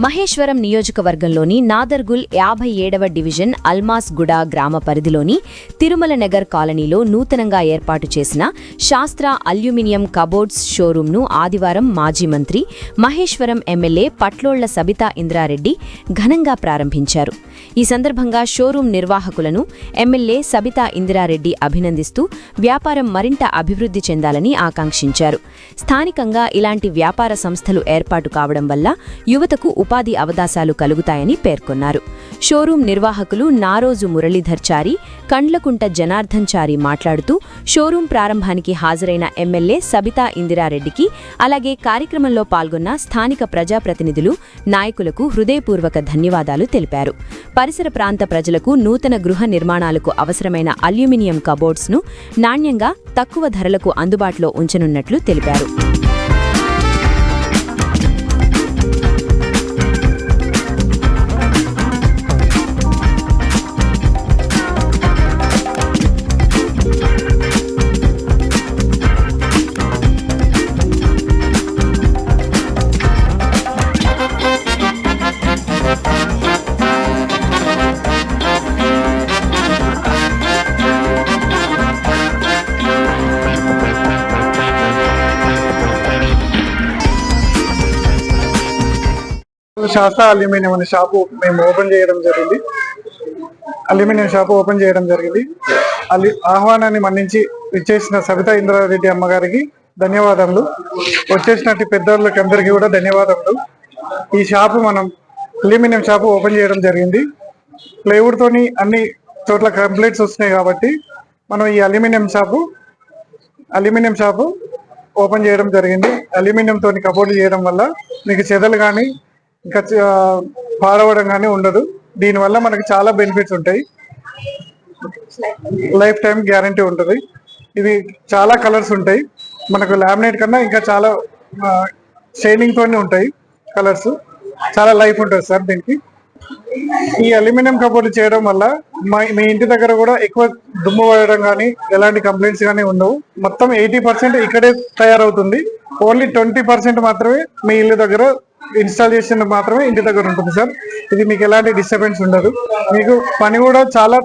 మహేశ్వరం నియోజకవర్గంలోని నాదర్గుల్ 57వ డివిజన్ అల్మాస్గూడ గ్రామ పరిధిలోని తిరుమల నగర్ కాలనీలో నూతనంగా ఏర్పాటు చేసిన శాస్త్ర అల్యూమినియం కబోర్డ్స్ షోరూంను ఆదివారం మాజీ మంత్రి మహేశ్వరం ఎమ్మెల్యే పట్లోళ్ల సబితా ఇంద్రారెడ్డి ఘనంగా ప్రారంభించారు. ఈ సందర్భంగా షోరూం నిర్వాహకులను ఎమ్మెల్యే సబితా ఇందిరారెడ్డి అభినందిస్తూ వ్యాపారం మరింత అభివృద్ధి చెందాలని ఆకాంక్షించారు. స్థానికంగా ఇలాంటి వ్యాపార సంస్థలు ఏర్పాటు కావడం వల్ల యువతకు ఉపాధి అవకాశాలు కలుగుతాయని పేర్కొన్నారు. షోరూం నిర్వాహకులు నారోజు మురళీధర్చారి, కండ్లకుంట జనార్దన్చారి మాట్లాడుతూ షోరూం ప్రారంభానికి హాజరైన ఎమ్మెల్యే సబితా ఇందిరారెడ్డికి, అలాగే కార్యక్రమంలో పాల్గొన్న స్థానిక ప్రజాప్రతినిధులు, నాయకులకు హృదయపూర్వక ధన్యవాదాలు తెలిపారు. పరిసర ప్రాంత ప్రజలకు నూతన గృహ నిర్మాణాలకు అవసరమైన అల్యూమినియం కబోర్డ్స్ను నాణ్యంగా, తక్కువ ధరలకు అందుబాటులో ఉంచనున్నట్లు తెలిపారు. శాస్త్ర అల్యూమినియం అనే షాపు మేము ఓపెన్ చేయడం జరిగింది. అల్యూమినియం షాపు ఓపెన్ చేయడం జరిగింది. ఆహ్వానాన్ని మన్నించి ఇచ్చేసిన సబితా ఇంద్రారెడ్డి అమ్మగారికి ధన్యవాదములు. వచ్చేసినట్టు పెద్దవాళ్ళకి అందరికీ కూడా ధన్యవాదములు. ఈ షాపు మనం అల్యూమినియం షాపు ఓపెన్ చేయడం జరిగింది. ప్లైవుడ్ తోని అన్ని చోట్ల కంప్లైంట్స్ వస్తున్నాయి కాబట్టి మనం ఈ అల్యూమినియం షాపు ఓపెన్ చేయడం జరిగింది. అల్యూమినియం తోని కబోర్డ్ చేయడం వల్ల మీకు చెదలు కానీ ఇంకా పాడవడం కానీ ఉండదు. దీనివల్ల మనకి చాలా బెనిఫిట్స్ ఉంటాయి. లైఫ్ టైం గ్యారంటీ ఉంటుంది. ఇవి చాలా కలర్స్ ఉంటాయి. మనకు లామినేట్ కన్నా ఇంకా చాలా షైనింగ్ తోనే ఉంటాయి. కలర్స్ చాలా లైఫ్ ఉంటుంది సార్ దీనికి. ఈ అల్యూమినియం కబోర్డ్ చేయడం వల్ల మీ ఇంటి దగ్గర కూడా ఎక్కువ దుమ్ము పడడం కానీ ఎలాంటి కంప్లైంట్స్ కానీ ఉండవు. మొత్తం 80% ఇక్కడే తయారవుతుంది. ఓన్లీ 20% మాత్రమే మీ ఇల్లు దగ్గర ఇన్స్టాల్ చేసిన మాత్రమే ఇంటి దగ్గర ఉంటుంది సార్. ఇది మీకు ఎలాంటి డిస్టర్బెన్స్ ఉండదు. మీకు పని కూడా చాలా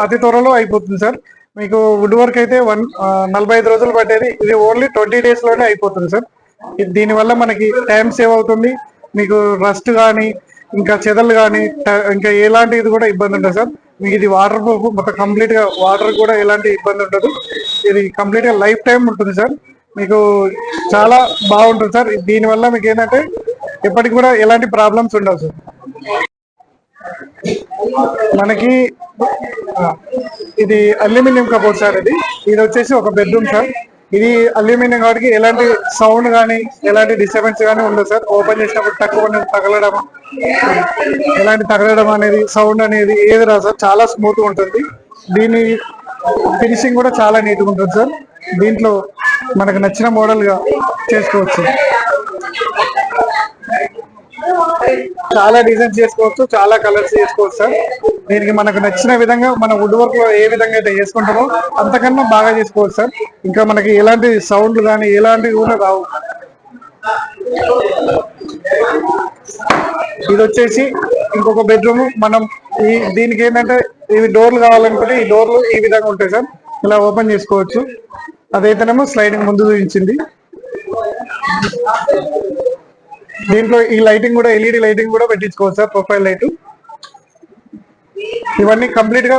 అతి త్వరలో అయిపోతుంది సార్. మీకు వుడ్ వర్క్ అయితే 45 రోజులు పట్టేది ఇది ఓన్లీ 20 days లోనే అయిపోతుంది సార్. దీనివల్ల మనకి టైం సేవ్ అవుతుంది. మీకు రస్ట్ కానీ ఇంకా చెదలు కానీ ఇంకా ఎలాంటి ఇది కూడా ఇబ్బంది ఉండదు సార్. మీకు ఇది వాటర్ ప్రూఫ్, మొత్తం కంప్లీట్ గా వాటర్ కూడా ఎలాంటి ఇబ్బంది ఉండదు. ఇది కంప్లీట్ గా లైఫ్ టైం ఉంటుంది సార్. మీకు చాలా బాగుంటుంది సార్. దీనివల్ల మీకు ఏంటంటే ఎప్పటికి కూడా ఎలాంటి ప్రాబ్లమ్స్ ఉండవు సార్. మనకి ఇది అల్యూమినియం కబోర్డ్ సార్. ఇది వచ్చేసి ఒక బెడ్రూమ్ సార్. ఇది అల్యూమినియం కాబట్టి ఎలాంటి సౌండ్ కానీ ఎలాంటి డిస్టర్బెన్స్ కానీ ఉండదు సార్. ఓపెన్ చేసినప్పుడు తక్కువ తగలడం అనేది సౌండ్ అనేది ఏది రాదు సార్. చాలా స్మూత్ గా ఉంటుంది. దీని ఫినిషింగ్ కూడా చాలా నీట్ గా ఉంటుంది సార్. దీంట్లో మనకు నచ్చిన మోడల్ గా చేసుకోవచ్చు. చాలా డిజైన్స్ చేసుకోవచ్చు, చాలా కలర్స్ చేసుకోవచ్చు సార్. దీనికి మనకు నచ్చిన విధంగా మన వుడ్ వర్క్ లో ఏ విధంగా అయితే చేసుకుంటామో అంతకన్నా బాగా చేసుకోవచ్చు సార్. ఇంకా మనకి ఎలాంటి సౌండ్లు కానీ ఎలాంటివి కూడా రావు. ఇది వచ్చేసి ఇంకొక బెడ్రూమ్. మనం దీనికి ఏంటంటే ఇవి డోర్లు కావాలనుకుంటే ఈ డోర్లు ఈ విధంగా ఉంటాయి సార్. ఇలా ఓపెన్ చేసుకోవచ్చు. అదైతేనేమో స్లైడింగ్ ముందు చూపించింది. దీంట్లో ఈ లైటింగ్ కూడా LED లైటింగ్ కూడా పెట్టించుకోవచ్చు సార్. ప్రొఫైల్ లైట్ ఇవన్నీ కంప్లీట్ గా